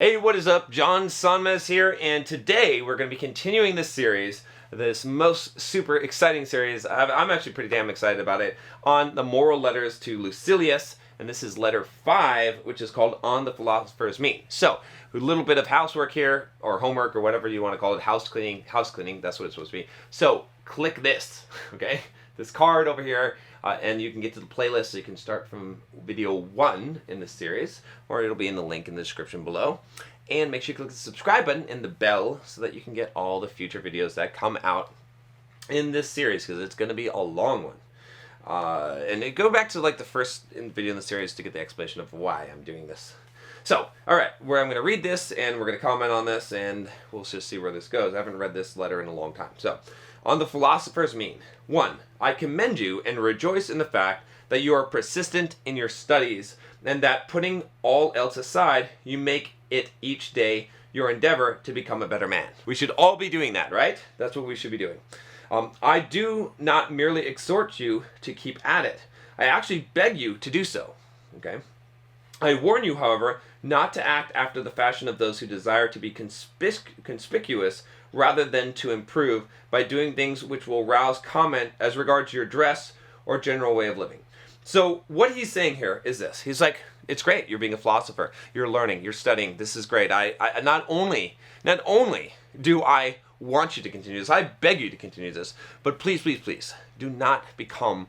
Hey, what is up? John Sonmez here, and today we're going to be continuing this series, this most super exciting series. I'm actually pretty damn excited about it, on the moral letters to Lucilius, and this is letter 5, which is called On the Philosopher's Mean. So, a little bit of housework here, or homework, or whatever you want to call it, house cleaning, that's what it's supposed to be. So, click this, okay? This card over here, and you can get to the playlist, so you can start from video 1 in this series, or it'll be in the link in the description below. And make sure you click the subscribe button and the bell so that you can get all the future videos that come out in this series, because it's going to be a long one. And go back to like the first video in the series to get the explanation of why I'm doing this. So, alright, where I'm going to read this, and we're going to comment on this, and we'll just see where this goes. I haven't read this letter in a long time. So, on the Philosopher's Mean. 1. I commend you and rejoice in the fact that you are persistent in your studies, and that putting all else aside, you make it each day your endeavor to become a better man. We should all be doing that, right? That's what we should be doing. I do not merely exhort you to keep at it. I actually beg you to do so. Okay? I warn you, however, not to act after the fashion of those who desire to be conspicuous rather than to improve by doing things which will rouse comment as regards your dress or general way of living. So what he's saying here is this. He's like, it's great. You're being a philosopher. You're learning. You're studying. This is great. I not only do I want you to continue this, I beg you to continue this, but please, please, please, do not become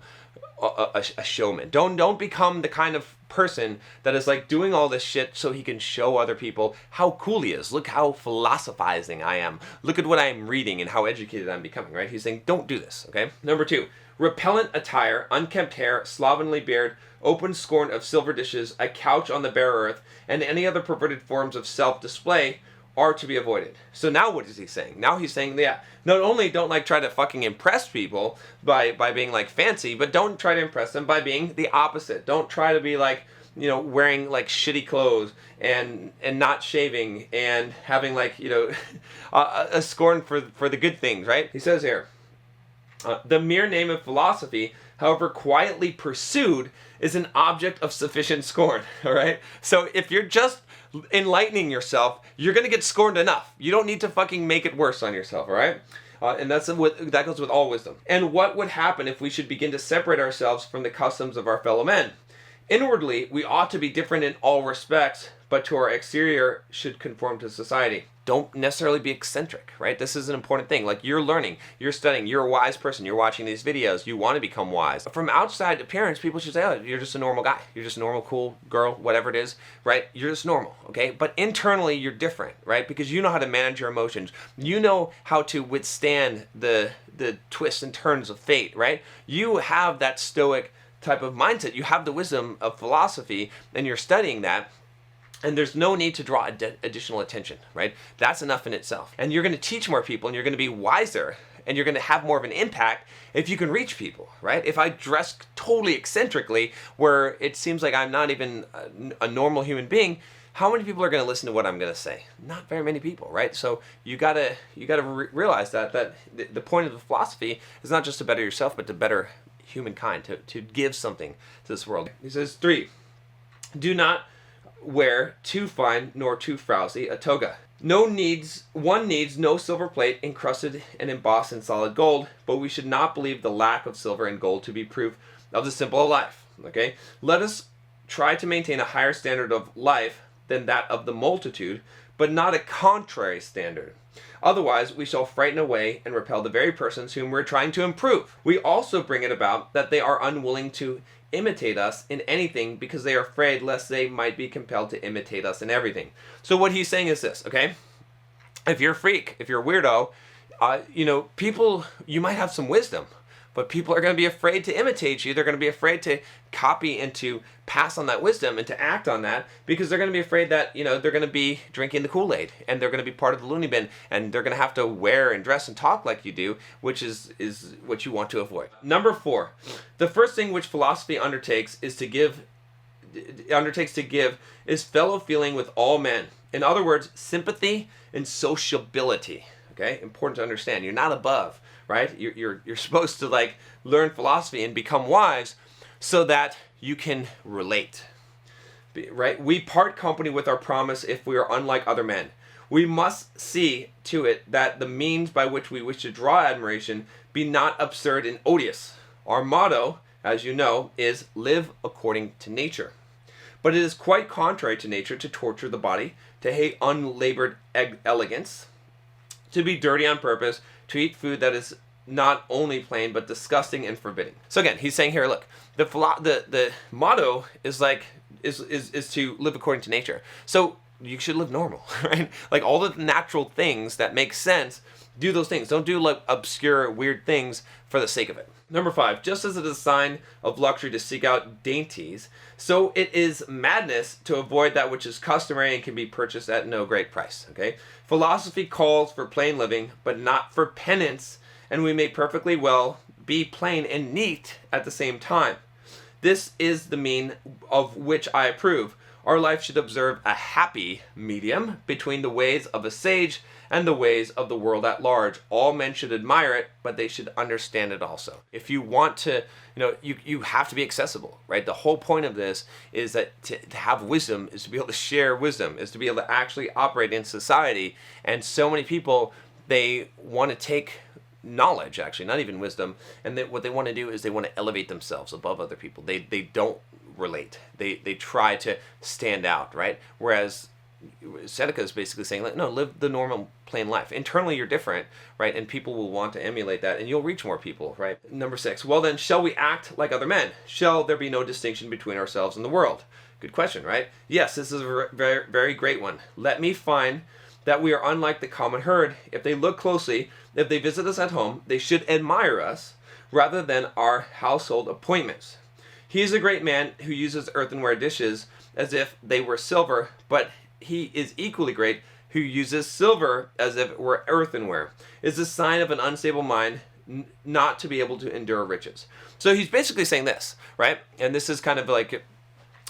a showman. Don't become the kind of person that is like doing all this shit so he can show other people how cool he is. Look how philosophizing I am. Look at what I'm reading and how educated I'm becoming, right? He's saying, don't do this, okay? Number 2, repellent attire, unkempt hair, slovenly beard, open scorn of silver dishes, a couch on the bare earth, and any other perverted forms of self-display are to be avoided. So now what is he saying? Now he's saying, yeah, not only don't like try to fucking impress people by being like fancy, but don't try to impress them by being the opposite. Don't try to be like, you know, wearing like shitty clothes and not shaving and having like, you know, a scorn for the good things, right? He says here, the mere name of philosophy, however quietly pursued, is an object of sufficient scorn, all right? So if you're just enlightening yourself, you're going to get scorned enough. You don't need to fucking make it worse on yourself, all right? And that goes with all wisdom. And what would happen if we should begin to separate ourselves from the customs of our fellow men? Inwardly, we ought to be different in all respects, but to our exterior should conform to society. Don't necessarily be eccentric, right? This is an important thing. Like, you're learning, you're studying, you're a wise person, you're watching these videos, you want to become wise. From outside appearance, people should say, oh, you're just a normal guy. You're just a normal, cool girl, whatever it is, right? You're just normal, okay? But internally, you're different, right? Because you know how to manage your emotions. You know how to withstand the twists and turns of fate, right? You have that stoic type of mindset. You have the wisdom of philosophy, and you're studying that. And there's no need to draw additional attention, right? That's enough in itself. And you're going to teach more people, and you're going to be wiser, and you're going to have more of an impact if you can reach people, right? If I dress totally eccentrically, where it seems like I'm not even a normal human being, how many people are going to listen to what I'm going to say? Not very many people, right? So you gotta realize that the point of the philosophy is not just to better yourself, but to better humankind, to give something to this world. He says, 3, do not wear too fine nor too frowsy a toga. One needs no silver plate encrusted and embossed in solid gold, but we should not believe the lack of silver and gold to be proof of the simple life. Okay? Let us try to maintain a higher standard of life than that of the multitude, but not a contrary standard. Otherwise, we shall frighten away and repel the very persons whom we're trying to improve. We also bring it about that they are unwilling to imitate us in anything because they are afraid lest they might be compelled to imitate us in everything. So what he's saying is this, okay? If you're a freak, if you're a weirdo, you know, people, you might have some wisdom, but people are going to be afraid to imitate you. They're going to be afraid to copy and to pass on that wisdom and to act on that, because they're going to be afraid that, you know, they're going to be drinking the Kool-Aid and they're going to be part of the loony bin, and they're going to have to wear and dress and talk like you do, which is what you want to avoid. Number 4, the first thing which philosophy undertakes to give is fellow feeling with all men. In other words, sympathy and sociability. Okay, important to understand. You're not above, right? You're supposed to like learn philosophy and become wise so that you can relate. right? We part company with our promise if we are unlike other men. We must see to it that the means by which we wish to draw admiration be not absurd and odious. Our motto, as you know, is live according to nature. But it is quite contrary to nature to torture the body, to hate unlabored elegance, to be dirty on purpose, to eat food that is not only plain but disgusting and forbidding. So again, he's saying here, look, the motto is like is to live according to nature. So you should live normal, right? Like all the natural things that make sense, do those things. Don't do like obscure, weird things for the sake of it. Number 5, just as it is a sign of luxury to seek out dainties, so it is madness to avoid that which is customary and can be purchased at no great price. Okay? Philosophy calls for plain living, but not for penance, and we may perfectly well be plain and neat at the same time. This is the mean of which I approve. Our life should observe a happy medium between the ways of a sage and the ways of the world at large. All men should admire it, but they should understand it also. If you want to, you have to be accessible, right? The whole point of this is that to have wisdom is to be able to share wisdom, is to be able to actually operate in society. And so many people, they want to take knowledge, actually, not even wisdom, and what they want to do is they want to elevate themselves above other people. They don't relate. They try to stand out, right? Whereas Seneca is basically saying, like, no, live the normal, plain life. Internally, you're different, right? And people will want to emulate that, and you'll reach more people, right? Number 6, well then, shall we act like other men? Shall there be no distinction between ourselves and the world? Good question, right? Yes, this is a very, very great one. Let me find that we are unlike the common herd. If they look closely, if they visit us at home, they should admire us rather than our household appointments. He is a great man who uses earthenware dishes as if they were silver, but he is equally great who uses silver as if it were earthenware. It is a sign of an unstable mind not to be able to endure riches. So he's basically saying this, right? And this is kind of like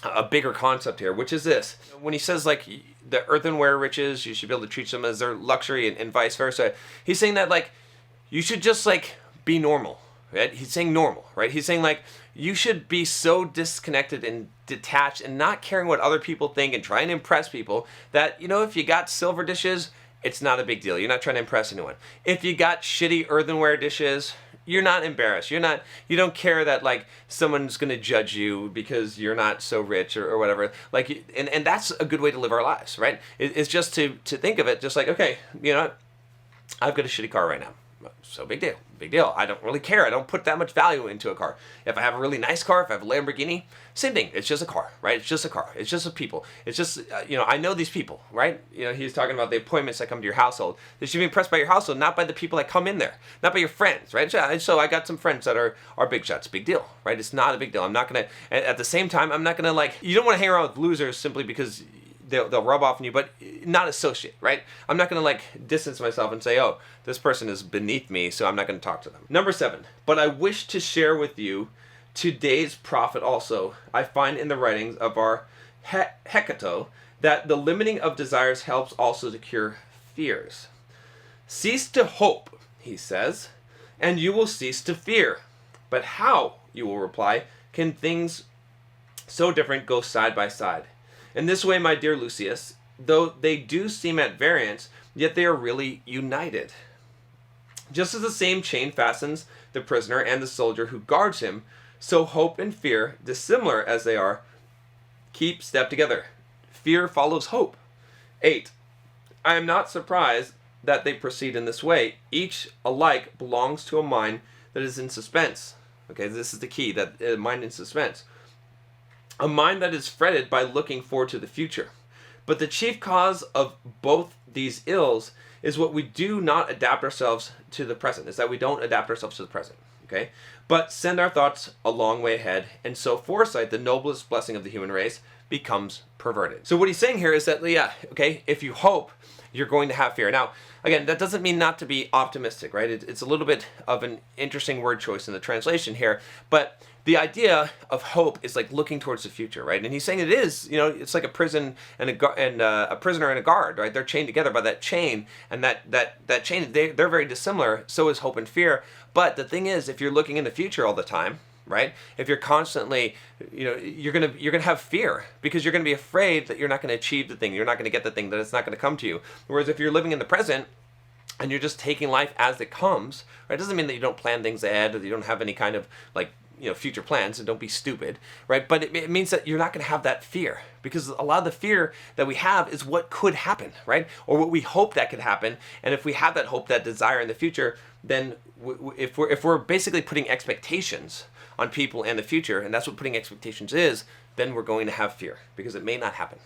a bigger concept here, which is this. When he says like the earthenware riches, you should be able to treat them as their luxury and vice versa. He's saying that like you should just like be normal, right? He's saying normal, right? He's saying like you should be so disconnected and detached and not caring what other people think and trying to impress people that, if you got silver dishes, it's not a big deal. You're not trying to impress anyone. If you got shitty earthenware dishes, you're not embarrassed. You don't care that like someone's going to judge you because you're not so rich or whatever. Like, and that's a good way to live our lives, right? It's just to think of it just like, okay, I've got a shitty car right now. So big deal. I don't really care. I don't put that much value into a car. If I have a really nice car, if I have a Lamborghini, same thing. It's just a car, right? It's just a car. It's just a people. It's just, I know these people, right? He's talking about the appointments that come to your household. They should be impressed by your household, not by the people that come in there, not by your friends, right? So I got some friends that are big shots. Big deal, right? It's not a big deal. I'm not going to, at the same time, I'm not going to you don't want to hang around with losers simply because they'll rub off on you, but not associate, right? I'm not going to distance myself and say, oh, this person is beneath me, so I'm not going to talk to them. Number 7, but I wish to share with you today's prophet also. I find in the writings of our Hecato that the limiting of desires helps also to cure fears. Cease to hope, he says, and you will cease to fear. But how, you will reply, can things so different go side by side? In this way, my dear Lucius, though they do seem at variance, yet they are really united. Just as the same chain fastens the prisoner and the soldier who guards him, so hope and fear, dissimilar as they are, keep step together. Fear follows hope. 8. I am not surprised that they proceed in this way. Each alike belongs to a mind that is in suspense. Okay, this is the key, that mind in suspense. A mind that is fretted by looking forward to the future. But the chief cause of both these ills is what we do not adapt ourselves to the present, is that we don't adapt ourselves to the present, okay? But send our thoughts a long way ahead, and so foresight, the noblest blessing of the human race, becomes perverted. So what he's saying here is that, if you hope, you're going to have fear. Now, again, that doesn't mean not to be optimistic, right? It's a little bit of an interesting word choice in the translation here, but the idea of hope is like looking towards the future, right? And he's saying it is, it's like a prison and a prisoner and a guard, right? They're chained together by that chain, and that chain, they're very dissimilar. So is hope and fear. But the thing is, if you're looking in the future all the time, right? If you're constantly, you're gonna have fear because you're gonna be afraid that you're not gonna achieve the thing, you're not gonna get the thing, that it's not gonna come to you. Whereas if you're living in the present and you're just taking life as it comes, right? It doesn't mean that you don't plan things ahead, or that you don't have any kind of future plans, and don't be stupid, right? But it means that you're not going to have that fear, because a lot of the fear that we have is what could happen, right? Or what we hope that could happen. And if we have that hope, that desire in the future, then if we're basically putting expectations on people and the future, and that's what putting expectations is, then we're going to have fear because it may not happen.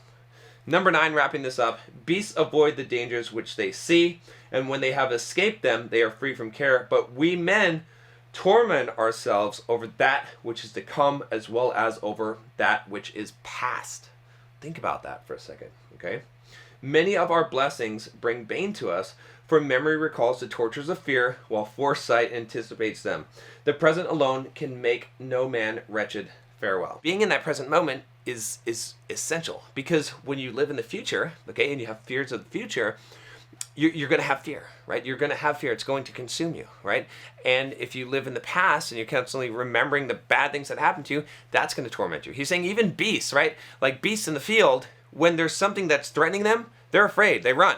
Number 9, wrapping this up, beasts avoid the dangers which they see, and when they have escaped them, they are free from care. But we men torment ourselves over that which is to come, as well as over that which is past. Think about that for a second, okay? Many of our blessings bring bane to us, for memory recalls the tortures of fear, while foresight anticipates them. The present alone can make no man wretched. Farewell. Being in that present moment is essential, because when you live in the future, okay, and you have fears of the future, you're going to have fear, right? You're going to have fear. It's going to consume you, right? And if you live in the past and you're constantly remembering the bad things that happened to you, that's going to torment you. He's saying even beasts, right? Like beasts in the field, when there's something that's threatening them, they're afraid. They run.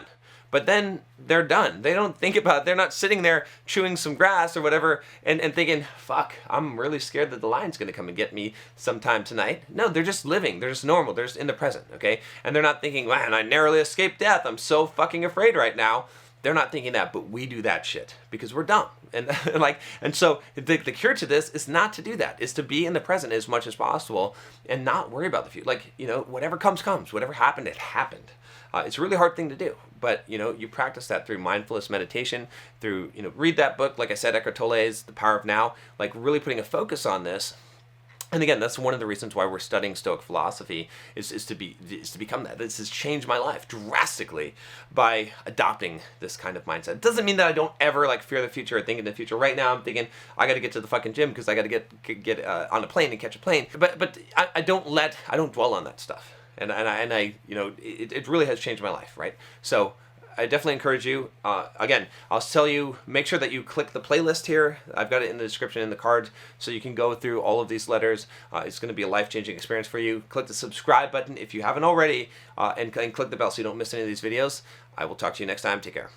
But then they're done. They don't think about it. They're not sitting there chewing some grass or whatever and thinking, fuck, I'm really scared that the lion's going to come and get me sometime tonight. No, they're just living. They're just normal. They're just in the present, okay? And they're not thinking, man, I narrowly escaped death. I'm so fucking afraid right now. They're not thinking that, but we do that shit because we're dumb. And so the cure to this is not to do that. Is to be in the present as much as possible and not worry about the future. Whatever comes. Whatever happened, it happened. It's a really hard thing to do, but you practice that through mindfulness meditation, through read that book, like I said, Eckhart Tolle's The Power of Now, like really putting a focus on this. And again, that's one of the reasons why we're studying Stoic philosophy is to become that. This has changed my life drastically by adopting this kind of mindset. It doesn't mean that I don't ever fear the future or think in the future. Right now, I'm thinking I got to get to the fucking gym because I got to get on a plane and catch a plane. But I don't dwell on that stuff. And it really has changed my life, right? So I definitely encourage you. Again, I'll tell you, make sure that you click the playlist here. I've got it in the description in the cards, so you can go through all of these letters. It's going to be a life-changing experience for you. Click the subscribe button if you haven't already, and click the bell so you don't miss any of these videos. I will talk to you next time. Take care.